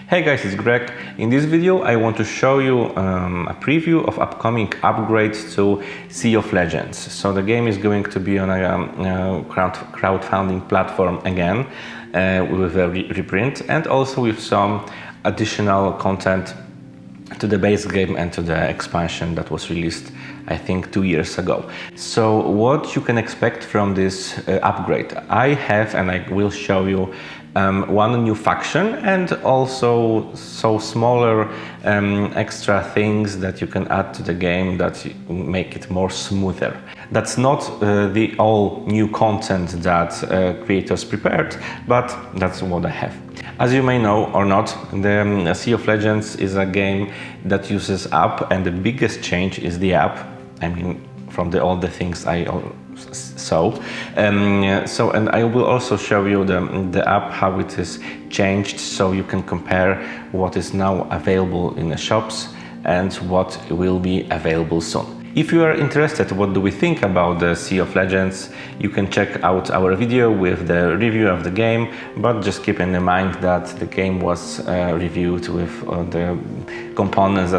Hey guys, it's Greg. In this video I want to show you a preview of upcoming upgrades to Sea of Legends. So the game is going to be on a crowdfunding platform again with a reprint and also with some additional content to the base game and to the expansion that was released I think 2 years ago. So what you can expect from this upgrade? I have and I will show you one new faction and also smaller extra things that you can add to the game that make it more smoother. That's not the all new content that creators prepared, but that's what I have. As you may know or not, the Sea of Legends is a game that uses app, and the biggest change is the app. I mean, from all the things I saw. And I will also show you the app, how it is changed, so you can compare what is now available in the shops and what will be available soon. If you are interested, what do we think about the Sea of Legends, you can check out our video with the review of the game, but just keep in mind that the game was reviewed with the components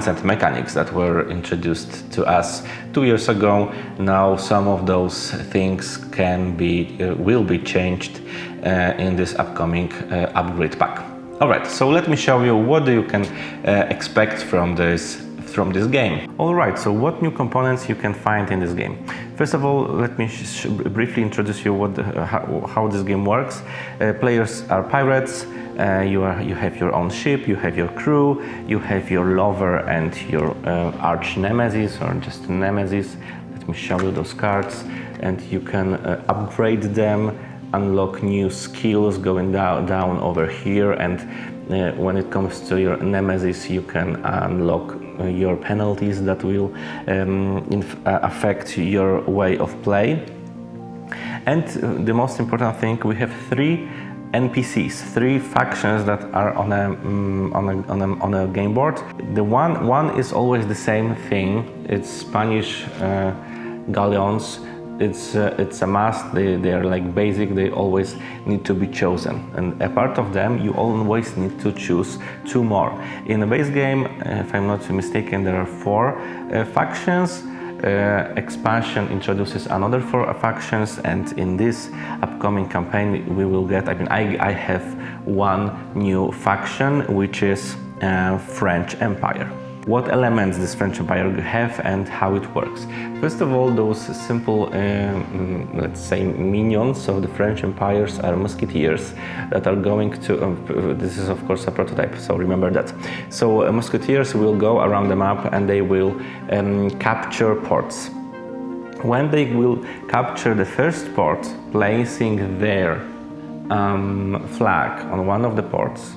and mechanics that were introduced to us 2 years ago. Now some of those things will be changed in this upcoming upgrade pack. Alright, so let me show you what you can expect from this game. Alright, so what new components you can find in this game? First of all, let me briefly introduce you how this game works. Players are pirates. You have your own ship, you have your crew, you have your lover and your arch nemesis or just nemesis. Let me show you those cards, and you can upgrade them, unlock new skills going down over here, and when it comes to your nemesis you can unlock your penalties that will affect your way of play. And the most important thing, we have 3 NPCs, 3 factions that are on a game board. The one is always the same thing. It's Spanish galleons. It's a must. They are like basic. They always need to be chosen, and apart of them, you always need to choose 2 more. In the base game, if I'm not mistaken, there are 4 factions. Expansion introduces another 4 factions, and in this upcoming campaign we will get, I have one new faction, which is French Empire. What elements this French Empire have and how it works? First of all, those simple, let's say, minions of the French Empires are musketeers that are going to, this is of course a prototype, so remember that. So musketeers will go around the map and they will capture ports. When they will capture the first port, placing their flag on one of the ports,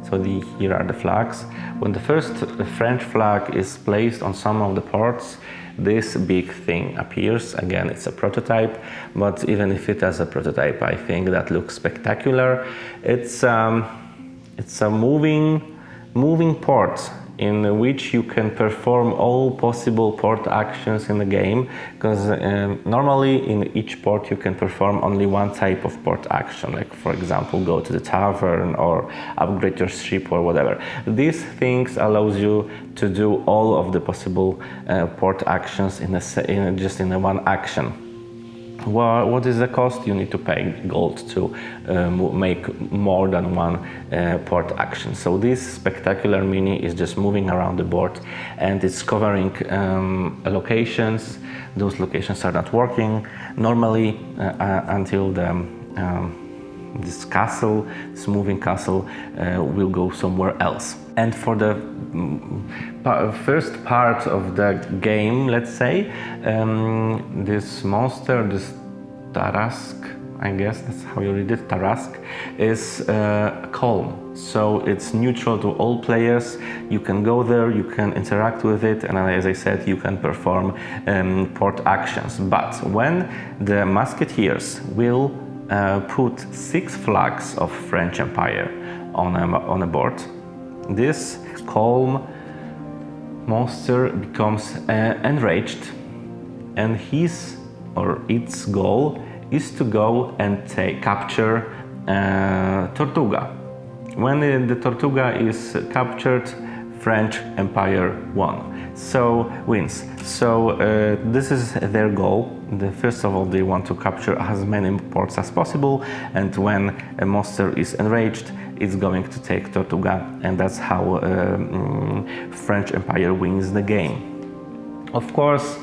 so here are the flags. When the first French flag is placed on some of the ports, this big thing appears. Again, it's a prototype, but even if it is a prototype, I think that looks spectacular. It's a moving port in which you can perform all possible port actions in the game, because normally in each port you can perform only one type of port action, like for example go to the tavern or upgrade your ship or whatever. These things allows you to do all of the possible port actions just in one action. What is the cost? You need to pay gold to make more than one port action. So this spectacular mini is just moving around the board, and it's covering locations. Those locations are not working normally until this moving castle will go somewhere else. And for the first part of the game, let's say, this monster, this Tarask, I guess that's how you read it, Tarask, is calm. So it's neutral to all players. You can go there, you can interact with it, and as I said, you can perform port actions. But when the musketeers will put 6 flags of French Empire on a board, this calm monster becomes enraged, and his or its goal is to go and capture Tortuga. When the Tortuga is captured, French Empire wins. So this is their goal. First of all, they want to capture as many ports as possible, and when a monster is enraged, it's going to take Tortuga, and that's how French Empire wins the game. Of course,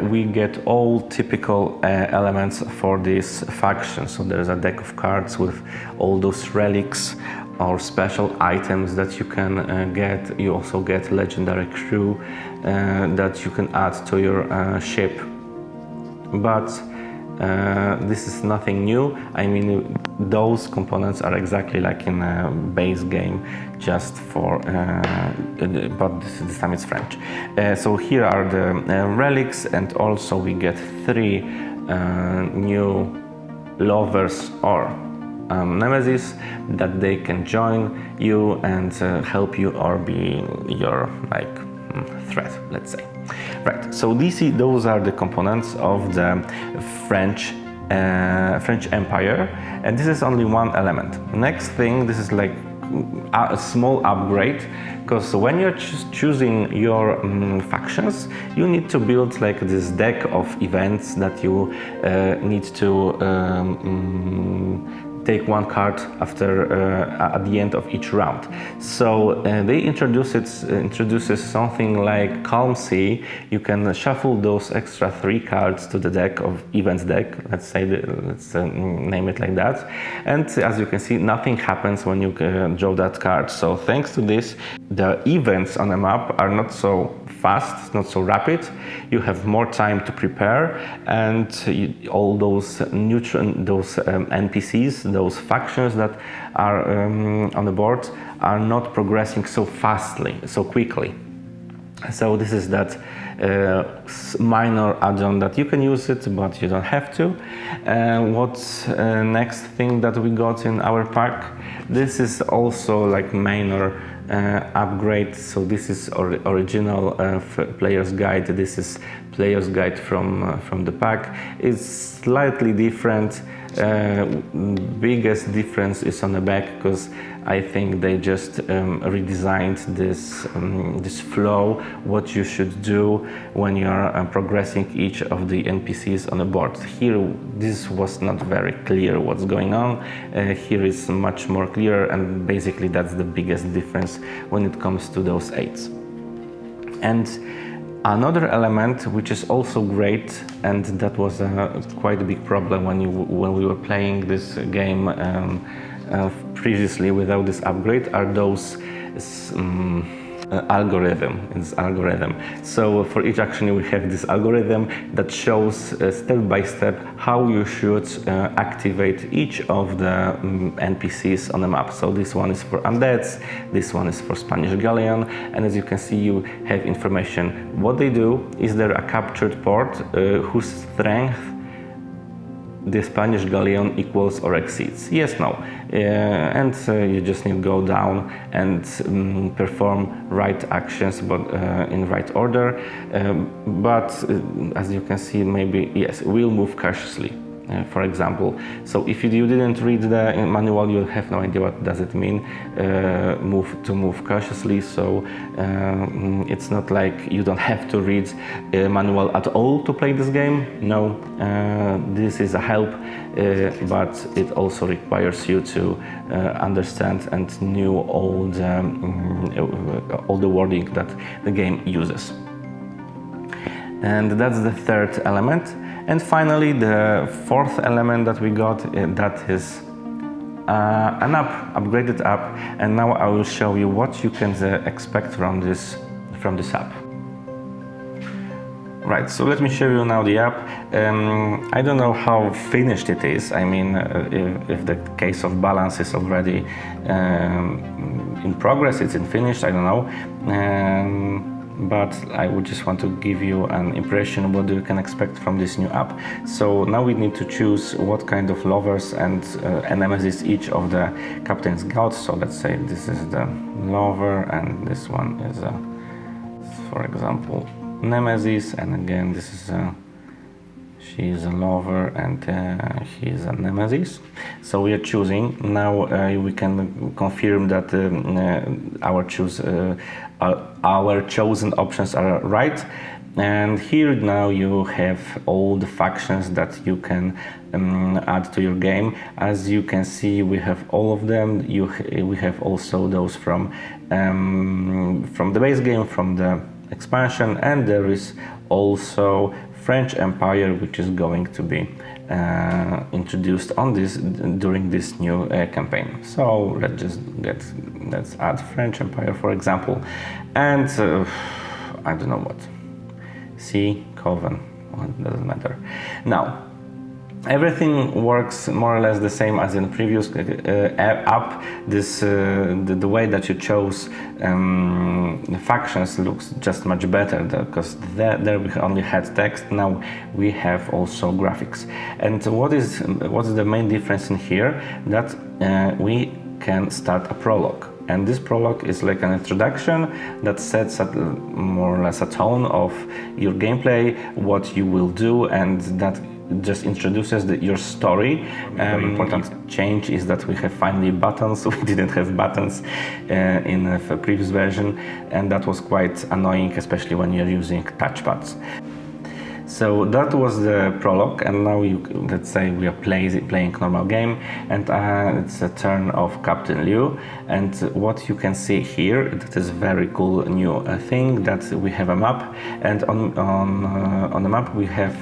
we get all typical elements for this faction. So there's a deck of cards with all those relics or special items that you can get. You also get legendary crew that you can add to your ship. But this is nothing new. I mean, those components are exactly like in a base game, just for, but this time it's French. So here are the relics, and also we get 3 new lovers or nemesis that they can join you and help you or be your threat, let's say. Right, so those are the components of the French Empire, and this is only one element. Next thing, this is like a small upgrade, because when you're choosing your factions, you need to build like this deck of events that you need to take one card after at the end of each round. So they introduces something like Calm Sea. You can shuffle those extra 3 cards to the deck of events deck. Let's name it like that. And as you can see, nothing happens when you draw that card. So thanks to this, the events on the map are not so fast, not so rapid. You have more time to prepare, and all those NPCs, those factions that are on the board, are not progressing so quickly. So this is that minor add-on that you can use it, but you don't have to. What's next thing that we got in our pack? This is also like minor upgrade. So this is original player's guide. This is player's guide from the pack. It's slightly different. Biggest difference is on the back, because I think they just redesigned this flow, what you should do when you're progressing each of the NPCs on the board. Here, this was not very clear what's going on. Here is much more clear, and basically that's the biggest difference when it comes to those 8s. And another element which is also great, and that was quite a big problem when we were playing this game previously without this upgrade, are those algorithm. So for each action we have this algorithm that shows step by step how you should activate each of the NPCs on the map. So this one is for undeads, this one is for Spanish galleon, and as you can see, you have information what they do. Is there a captured port whose strength the Spanish galleon equals or exceeds? Yes, no. And you just need to go down and perform right actions, but in right order. But as you can see, maybe, yes, we'll move cautiously. For example, so if you didn't read the manual, you'll have no idea what does it mean move cautiously. So it's not like you don't have to read a manual at all to play this game. No, this is a help, but it also requires you to understand and know all the wording that the game uses. And that's the 3rd element. And finally, the 4th element that we got, that is an upgraded app. And now I will show you what you can expect from this app. Right, so let me show you now the app. I don't know how finished it is. I mean, if the case of balance is already in progress, it's in finished, I don't know. But I would just want to give you an impression of what you can expect from this new app. So now we need to choose what kind of lovers and nemesis each of the captains got. So let's say this is the lover, and this one is, for example, nemesis, and again this is she She is a lover and he is a nemesis. So we are choosing. Now we can confirm that our chosen options are right. And here now you have all the factions that you can add to your game. As you can see, we have all of them. We have also those from the base game, from the expansion, and there is also French Empire, which is going to be introduced during this new campaign. So let's add French Empire, for example, and I don't know what. See, Coven, well, it doesn't matter. Now, everything works more or less the same as in the previous app. The way that you chose the factions looks just much better because there we only had text. Now we have also graphics. And what is the main difference in here? That we can start a prologue. And this prologue is like an introduction that sets more or less a tone of your gameplay, what you will do, and that just introduces your story. Important change is that we have finally buttons. We didn't have buttons in the previous version, and that was quite annoying, especially when you're using touchpads. So that was the prologue, and now let's say we are playing normal game, and it's a turn of Captain Liu. And what you can see here, that is very cool new thing, that we have a map, and on the map we have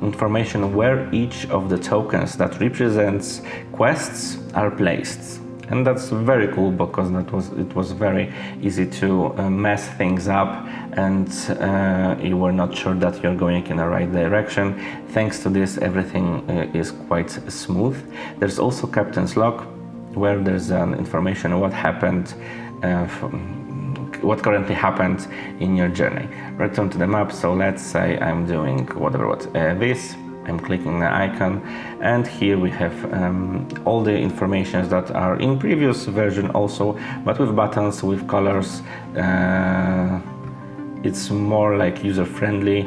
information where each of the tokens that represents quests are placed. And that's very cool because it was very easy to mess things up, and you were not sure that you're going in the right direction. Thanks to this, everything is quite smooth. There's also Captain's Log, where there's information on what happened, what currently happened in your journey. Return to the map. So let's say I'm doing this. I'm clicking the icon, and here we have all the informations that are in previous version also, but with buttons, with colors. It's more like user-friendly,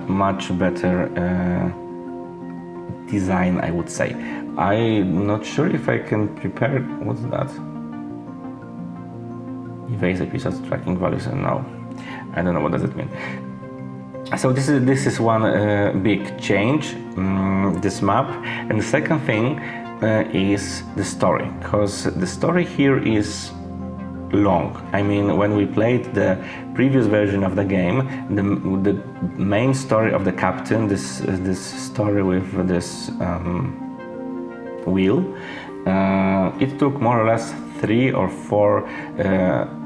much better design, I would say. I'm not sure if I can prepare. What's that? Erase episodes tracking values, and no, I don't know what does it mean. So this is one big change, this map. And the second thing is the story, because the story here is long. I mean, when we played the previous version of the game, the main story of the captain, this story with this wheel, it took more or less 3 or 4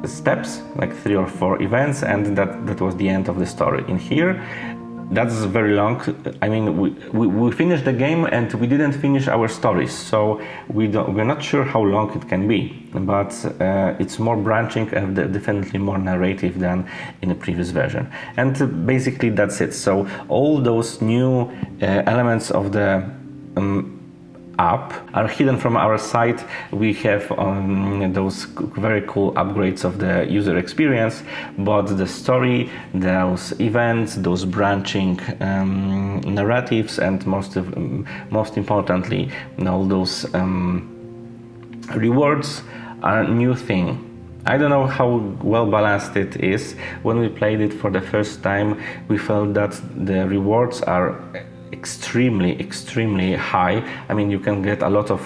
steps, like 3 or 4 events, and that was the end of the story. In here, that's very long. I mean, we finished the game and we didn't finish our stories, so we're not sure how long it can be, but it's more branching and definitely more narrative than in the previous version. And basically that's it. So all those new elements of the app are hidden from our site. We have those very cool upgrades of the user experience, but the story, those events, those branching narratives, and most importantly, all those rewards are a new thing. I don't know how well balanced it is. When we played it for the first time, we felt that the rewards are extremely high. I mean, you can get a lot of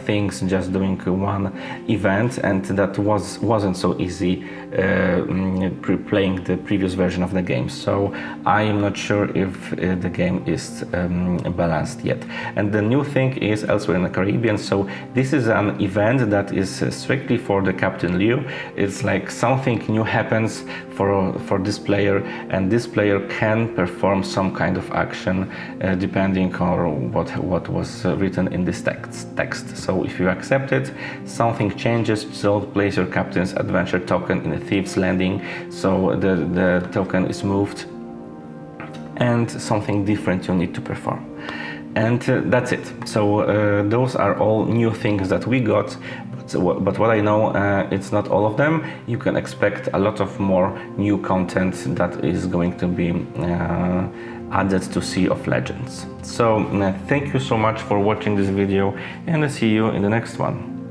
things just doing one event, and that wasn't so easy playing the previous version of the game. So I am not sure if the game is balanced yet. And the new thing is elsewhere in the Caribbean. So this is an event that is strictly for the Captain Liu. It's like something new happens for this player, and this player can perform some kind of action depending on what was written in this text. So if you accept it, something changes. So place your captain's adventure token in a Thieves Landing, so the token is moved, and something different you need to perform. And that's it. So those are all new things that we got. But what I know, it's not all of them. You can expect a lot of more new content that is going to be added to Sea of Legends. So thank you so much for watching this video, and I'll see you in the next one.